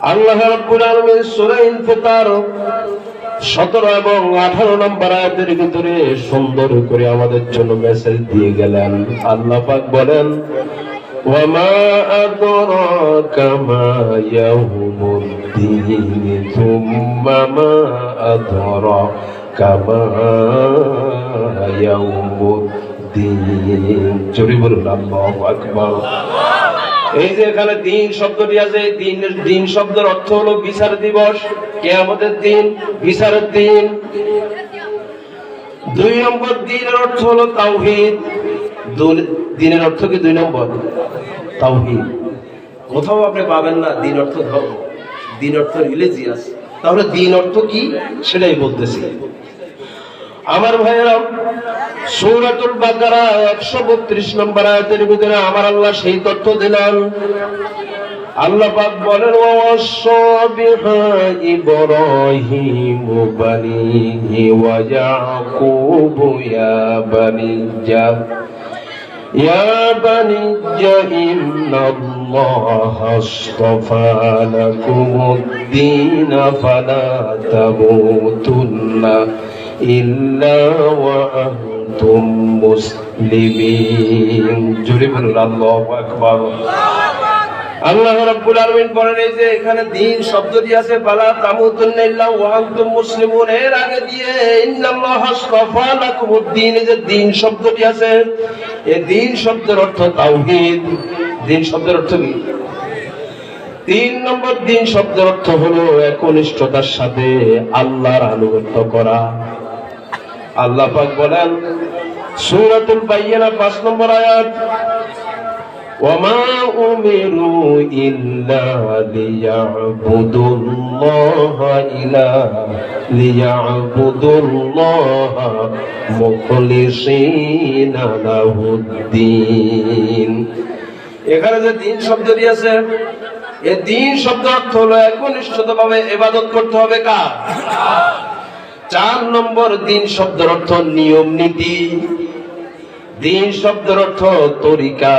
আল্লাহ রাব্বুল আলামিন সূরা ইনফিতার 17 এবং 18 নম্বর আয়াতের ভিতরে সুন্দর করে আমাদের জন্য মেসেজ দিয়ে গেলেন। আল্লাহ পাক বলেন, ওয়ামা আদরাকা মা ইয়াউমুদ্দিন সুম্মা মা আদরাকা মা ইয়াউমুদ্দিন। জোরে বলুন আল্লাহু আকবার। এই যে এখানে দিন শব্দটি আছে, দিন শব্দের অর্থ হলো বিচার দিবস, কিয়ামতের দিন, বিচারের দিন। 2 নম্বর দিনের অর্থ হলো তাওহীদ। দিনের অর্থ কি 2 নম্বর? তাওহীদ। কোথাও আপনি পাবেন না দিন অর্থ ধর্ম, দিন অর্থ রিলিজিয়াস। তাহলে দিন অর্থ কি সেটাই বলতেছি। আমার ভাইয়েরা, সূরাতুল বাকারা 132 নম্বর আয়াতের ভিতরে আমার আল্লাহ সেই তথ্য দিলেন। আল্লাহ পাক বলেন, ওয়াসা বিহা ইব্রাহিমু বানিহি ওয়া ইয়াকুব ইয়া বানিয়া ইন্নাল্লাহা আশতাফা লাকুমুদ-দীন ফালা তামুতুন্না ইল্লা ওয়া আনতুম মুসলিমিন। জোরে বলুন আল্লাহু আকবার। আল্লাহ রাব্বুল আলামিন বলেন, এই যে এখানে দিন শব্দটি আছে, ফালা তামুতুন্না ইল্লা ওয়া আনতুম মুসলিমুন, এর আগে দিয়ে ইন্নাল্লাহা আশতাফা লাকুমুদ-দীন, এই যে দিন শব্দটি আছে, এই দিন শব্দের অর্থ তাওহীদ। দিন শব্দের অর্থ কি? 3 নম্বর দিন শব্দের অর্থ হলো একনিষ্ঠতার সাথে আল্লাহর আনুগত্য করা। আল্লাহ পাক বলেন সূরাতুল বাইয়িনা 5 নম্বর আয়াত, ওয়ামা উমিরু ইল্লা লিয়াবুদুল্লাহা মুখলিসিনা লাহুদ্দীন। এখানে যে দিন শব্দটি আছে, এই দিন শব্দ অর্থ হলো একনিষ্ঠভাবে ইবাদত করতে হবে কার? 4 নম্বর দিন শব্দের অর্থ নিয়ম নীতি। দিন শব্দের অর্থ তরিকা।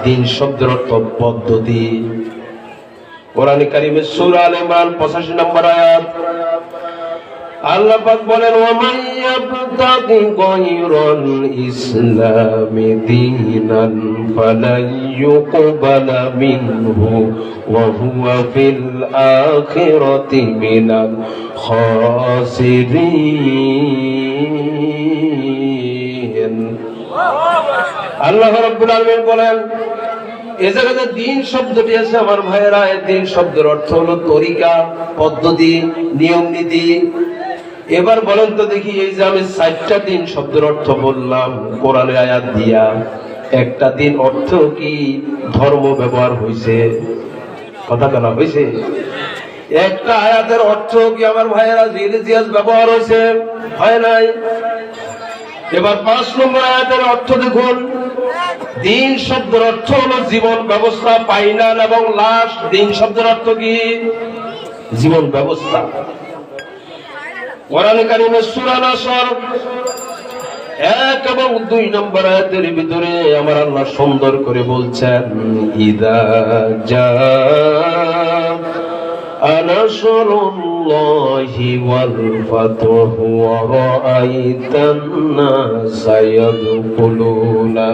দিন শব্দের অর্থ পদ্ধতি। কোরআন কারীমের সূরা আলে ইমরান 85 নম্বর আয়াত আল্লাহ পাক বলেন, ওয়া মান ইয়াবতাগি গায়রাল ইসলামি দীনান ফালান ইউকবালা মিনহু ওয়া হুয়া ফিল আখিরাতি মিনাল খাসিরিন। আল্লাহ রাব্বুল আলামিন বলেন, এই জায়গাতে দিন শব্দটি আছে আমার ভাইয়েরা, এই দিন শব্দের অর্থ হলো তরিকা, পদ্ধতি, নিয়ম নীতি। এবার বলেন তো দেখি, এই যে আমি 4টা দিন শব্দের অর্থ বললাম কোরআনের আয়াত দিয়া, একটা দিন অর্থ কি ধর্ম ব্যবহার হয়েছে? কথা বলা হয়েছে? একটা আয়াতের অর্থ কি আমার ভাইয়েরা রিলিজিয়াস ব্যবহার হয়েছে? হয় নাই। এবার 5 নম্বর আয়াতের অর্থ দেখুন। দিন শব্দের অর্থ হলো জীবন ব্যবস্থা, ফাইনাল এবং লাস্ট। দিন শব্দের অর্থ কি? জীবন ব্যবস্থা। কোরআন কারীমের সূরা নাসর 1 এবং 2 নম্বর আয়াতের ভিতরে আমার আল্লাহ সুন্দর করে বলছেন, ইদা জাআ নাসরুল্লাহি ওয়াল ফাতহু ওয়া রাআইতান নাসা ইয়াদখুলুনা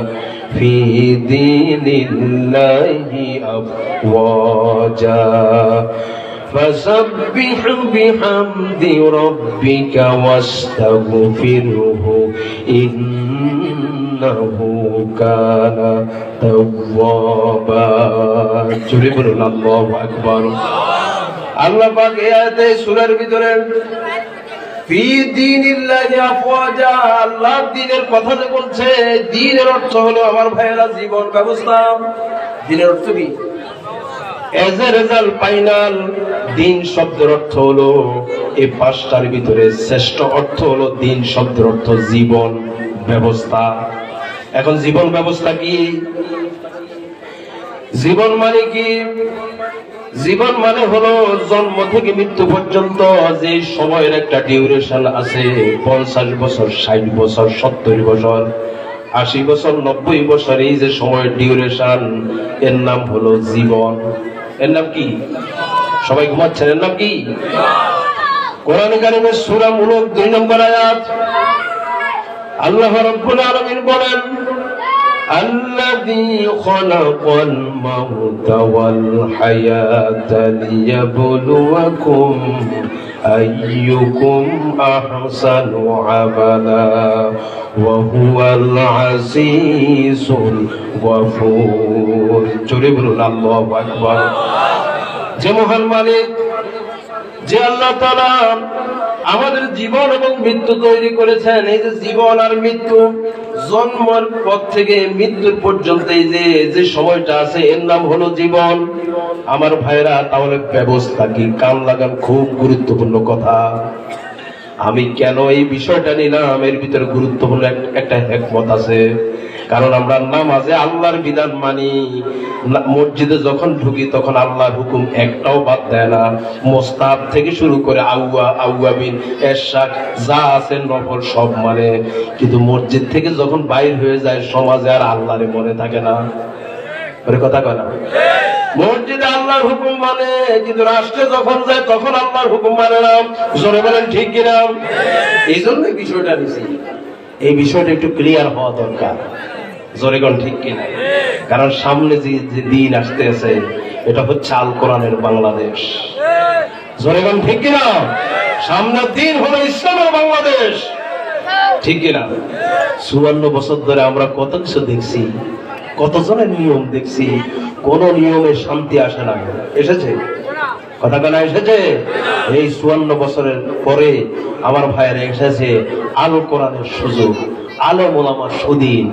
ফি দীনিল্লাহি আফওয়াজা فسبح بحمد ربك واستغفره إنه كان توابا। জোরে বলুন আল্লাহু আকবার। আল্লাহ পাক এই আয়াতে সূরার ভিতরে ফি দীনিল্লাহি আফওয়াজা, আল্লাহর দ্বীনের কথা যে বলছে, দ্বীনের অর্থ হলো আমার ভাইয়েরা জীবন ব্যবস্থা। দ্বীনের অর্থ কি? As a result final. দিন শব্দের অর্থ হলো এই 5টার ভিতরে শ্রেষ্ঠ অর্থ হলো দিন শব্দের অর্থ জীবন ব্যবস্থা। এখন জীবন ব্যবস্থা কি? জীবন মানে কি? জীবন মানে হলো জন্ম থেকে মৃত্যু পর্যন্ত যে সময়ের একটা ডিউরেশন আছে। 50 বছর, 60 বছর, 70 বছর, 80 বছর, 90 বছর, এই যে সময়ের ডিউরেশন, এর নাম হলো জীবন। এর নাম কি? সবাই ঘুমাচ্ছেন, এর নাম কি? কোরআন কারীমের সূরা মুলক 2 নম্বর আয়াত আল্লাহ রাব্বুল আলামিন বলেন, الذي خلق الموت والحياة ليبلوكم أيكم أحسن عملا وهو العزيز الغفور جريبر الله أكبر যে মহান মালিক, যে আল্লাহ তাআলা আমাদের জীবন এবং মৃত্যু তৈরি করেছেন। এই যে জীবন আর মৃত্যু, জন্মের পর থেকে মৃত্যুর পর্যন্ত এই যে সময়টা আছে, এর নাম হলো জীবন। আমার ভাইরা, তাহলে ব্যবস্থা কি? কান লাগান, খুব গুরুত্বপূর্ণ কথা। আমি কেন এই বিষয়টা নিলাম, এর ভিতরে গুরুত্বপূর্ণ একটা হিকমত আছে। কারণ আমরা নামাজে আল্লাহর বিধান মানি, মসজিদে যখন ঢুকি তখন আল্লাহর হুকুম একটাও বাদ দেয় না। মোস্তাহাব থেকে শুরু করে আউয়াবিন, এরশাদ যা আছে নফল সব মানে। কিন্তু মসজিদ থেকে যখন বাইর হয়ে যায়, সমাজে আর আল্লাহরে মনে থাকে না। ওরে কথা কয় না? মসজিদে আল্লাহর হুকুম মানে, কিন্তু রাষ্ট্রে যখন যায় তখন আল্লাহর হুকুম মানে না। জোরে বলেন ঠিক কিনা? এই জন্যই বিষয়টা নিছি, এই বিষয়টা একটু ক্লিয়ার হওয়া দরকার। জোরে কোন ঠিক কিনা? কারণ সামনে যে দিন আসতেছে, এটা হচ্ছে আল কোরআনের বাংলাদেশ। জোরে কোন ঠিক কিনা? সামনের দিন হলো ইসলামের বাংলাদেশ, ঠিক কিনা? 54 বছর ধরে আমরা কত কিছু দেখছি, কতজনের নিয়ম দেখছি, কোন নিয়মে শান্তি আসে না। এসেছে কথা কেনা? এসেছে। এই 54 বছরের পরে আমার ভাইয়ের এসেছে আল কোরআনের সুযোগ, আলেম ওলামার সুদিন।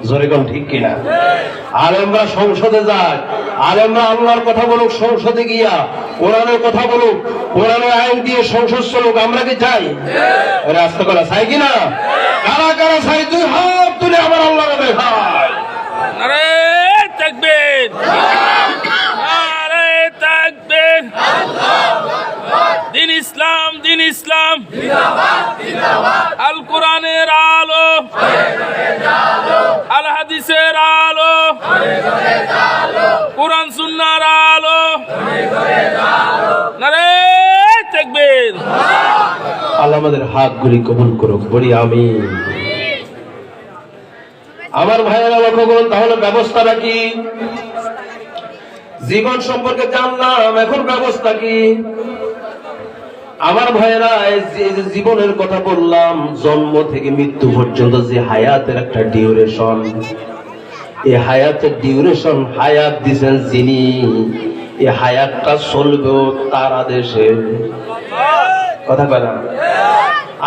জোরে কোন ঠিক কিনা? আলেমরা সংসদে যায়, আলেমরা আল্লাহর কথা বলুক, সংসদে গিয়া কোরআনের কথা বলুক, কোরআনের আইন দিয়ে সংসদ চলুক। আমরা কি চাই? রাস্তা করা চাই কিনা? কারা কারা চাই? 2 হাত তুলে আমার আল্লাহর দেখায়। নারে তাকবীর, নারে তাকবীর। দিন ইসলাম, দিন ইসলাম, আল কোরআনের আলো, আল হাদিসের আলো, কোরআন সুন্নাহর আলো। নারে তাকবীর। আল্লাহ আমাদের হাতগুলি কবুল করুক, বলি আমিন। আমার ভাইয়েরা লক্ষ্য করুন, তাহলে ব্যবস্থাটা কি? জীবন সম্পর্কে জানলাম, এখন ব্যবস্থা কি? আমার ভাইয়েরা, এই যে জীবনের কথা বললাম, জন্ম থেকে মৃত্যু পর্যন্ত যে হায়াতের একটা ডিউরেশন, এই হায়াতের ডিউরেশন, হায়াত দিয়েছেন যিনি, এই হায়াতটা চলবে তার আদেশে। কথা কয় না?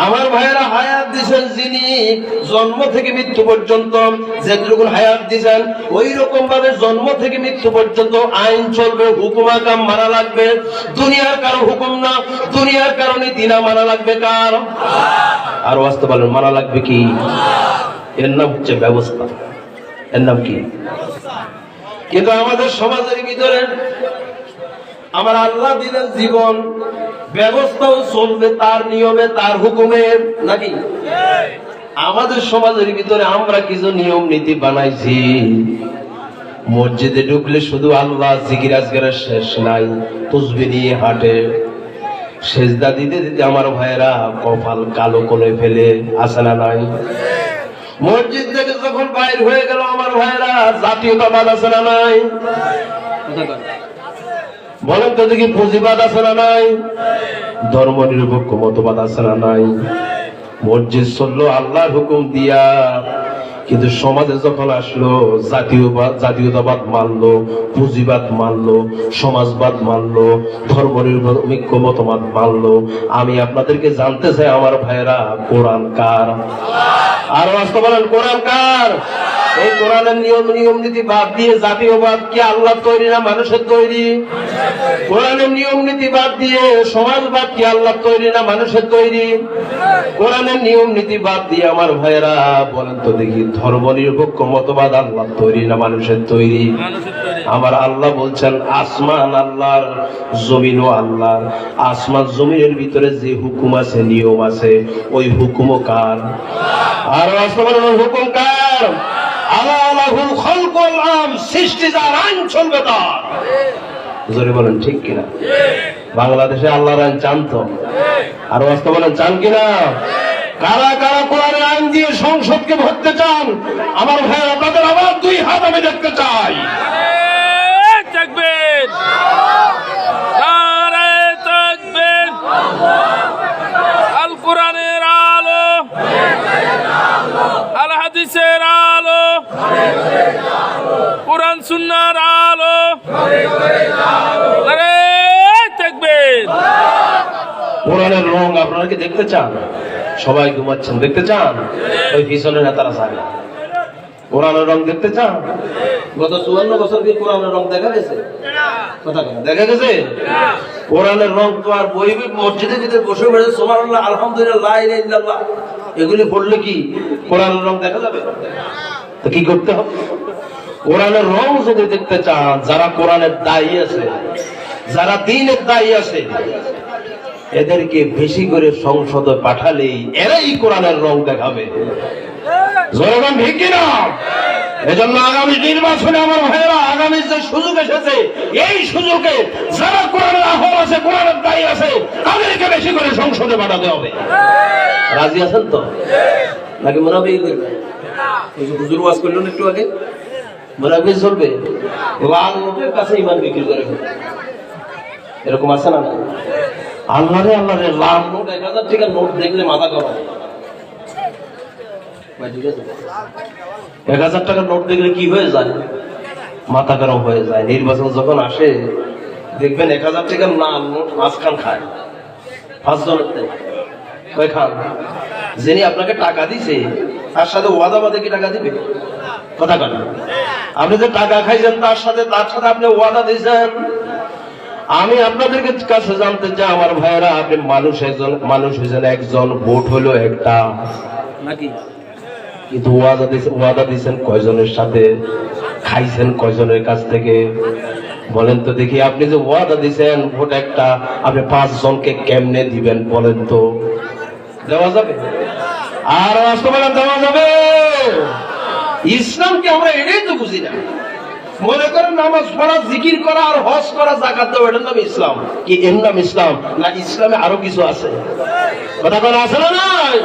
আমার ভাইয়েরা, হায়াত দিয়েছেন যিনি, জন্ম থেকে মৃত্যু পর্যন্ত যেরকম হায়াত দিয়েছেন, ওই রকম ভাবে জন্ম থেকে মৃত্যু পর্যন্ত আইন চলবে, হুকুম আকাম মানা লাগবে। দুনিয়ার কারো হুকুম না, দুনিয়ার কারো নীতি না, মানা লাগবে কার? আর বাস্তব বলেন, মানা লাগবে কি? এর নাম হচ্ছে ব্যবস্থা। এর নাম কি? কিন্তু আমাদের সমাজের ভিতরে আমার আল্লাহ দিলেন জীবন, ব্যবস্থাও চলবে তার নিয়মে, তার হুকুমে, নাকি? আমাদের সমাজের ভিতরে আমরা কিছু নিয়ম নীতি বানাইছি। মসজিদে ঢুকলে শুধু আল্লাহ জিকির আজকের শেষ নাই, তসবিহ নিয়ে হাঁটে। সেজদা দিতে দিতে আমার ভাইয়েরা কপাল কালো করে ফেলে, আছে না নাই? মসজিদ থেকে যখন বাইর হয়ে গেল আমার ভাইয়েরা জাতীয়তাবাদ আছে না নাই? বলেন তো দেখি, পুঁজিবাদ আছে না নাই? ধর্ম নিরপেক্ষ মতবাদ আছে না নাই? মসজিদ চললো আল্লাহর হুকুম দিয়া, কিন্তু সমাজে যখন আসলো জাতীয়তাবাদ মানলো, পুঁজিবাদ মানলো, সমাজবাদ মানলো, ধর্ম নিরপেক্ষ মতবাদ মানলো। আমি আপনাদেরকে জানতে চাই আমার ভাইয়েরা, কোরআন কার? আর বাস্তব বলেন, কোরআন কার? এই কোরআনের নিয়ম নীতি বাদ দিয়ে জাতীয়বাদ কি আল্লাহ তৈরি না মানুষের তৈরি? কোরআনের নিয়ম নীতি বাদ দিয়ে সমাজবাদ কি আল্লাহ তৈরি না মানুষের তৈরি? কোরআনের নিয়ম নীতি বাদ দিয়ে আমার ভাইয়েরা বলেন তো দেখি, ধর্ম নিরপেক্ষ মতবাদ আল্লাহ তৈরি না মানুষের তৈরি? আমার আল্লাহ বলছেন, আসমান আল্লাহর, জমিনও আল্লাহর। আসমান জমিনের ভিতরে যে হুকুম আছে, নিয়ম আছে, ওই হুকুমও কার? আর আসমানের হুকুম কার? আল্লাহুল খালক ওয়াল আম, সৃষ্টি যার, আইন চলবে তার। জোরে বলেন ঠিক কিনা? বাংলাদেশে আল্লাহর আইন চান তো? আর বাস্তব বলেন চান কিনা? কারা কারা কোরআনের আইন দিয়ে সংসদকে ভরতে চান আমার ভাইয়েরা, তাদের আবার দুই হাত আমি দেখতে চাই। নারে তাকবীর, নারে তাকবীর। আল কোরআনের আলো, আল হাদিসের আলো, কোরআন সুন্নাহর আলো। নারে তাকবীর। কোরআনের রং আপনারা কি দেখতে চান? সবাই ঘুমাচ্ছেন, দেখতে চান? ওই পিছনের নেতারা চায় না। কোরআনের রং দেখতে চান? গত 54 বছর কি কোরআনের রং দেখা গেছে? কথা কেন দেখা গেছে? কোরআনের রং তো আর বই মসজিদে যদি বসে বসে সুবহানাল্লাহ আলহামদুলিল্লাহ লা ইলাহা ইল্লাল্লাহ এগুলি পড়লে কি কোরআনের রং দেখা যাবে? তো কি করতে হবে? কোরআনের রং যদি দেখতে চান, যারা কোরআনের দায়ী আছে, যারা দ্বীনের দায়ী আছে, এদেরকে বেশি করে সংসদে পাঠালেই এরাই কোরআনের রং দেখাবে। জনগণ ঠিক কিনা? এজন্য আগামী নির্বাচনে আমার ভাইয়েরা, আগামী যে সুযোগ এসেছে, এই সুযোগে যারা কোরআনের আহ্বান আছে, কোরআনের দায়ী আছে, তাদেরকে বেশি করে সংসদে পাঠাতে হবে। রাজি আছেন তো? নাকি মোনাফিক করবে? হুজুর ওয়াজ করলেন একটু আগে, মোনাফিক চলবে? লাল নোটের কাছে ইমান বিক্রি করে এরকম আছে না? আল্লাহ রে আল্লাহ রে, লাল নোট 1000 টাকার নোট দেখলে মাথা গরম। 1000 টাকার নোট দেখলে কি হয়ে যায়? মাথা গরম হয়ে যায়। নির্বাচন যখন আসে দেখবেন 1000 টাকার লাল নোট 5 খান খায়, 5 জনের কয় খান? যিনি আপনাকে টাকা দিছে তার সাথে ওয়াদা বাদে কি টাকা দিবে? কথা কেন? আপনি যে টাকা খাইছেন তার সাথে আপনি ওয়াদা দিয়েছেন। আমি আপনাদের কাছে জানতে চাই আমার ভাইয়েরা, আপনি মানুষ হয়েছেন একজন, ভোট হলো একটা নাকি? কিন্তু ওয়াদা দিয়েছেন কয়জনের সাথে? খাইছেন কয়জনের কাছ থেকে? বলেন তো দেখি। আপনি যে ওয়াদা দিয়েছেন ভোট একটা, আপনি 5 জনকে কেমনে দিবেন বলেন তো? দেওয়া যাবে? আর বাস্তবায়ন দেওয়া যাবে? ইসলামকে আমরা এটাই তো বুঝি না। মনে করেন নামাজ পড়া, জিকির করা আর হজ করা, যাকাত দেওয়া, এটার নাম ইসলাম? কি এর নাম ইসলাম? না ইসলামে আরো কিছু আছে? কথা বলা আছে না? নাই?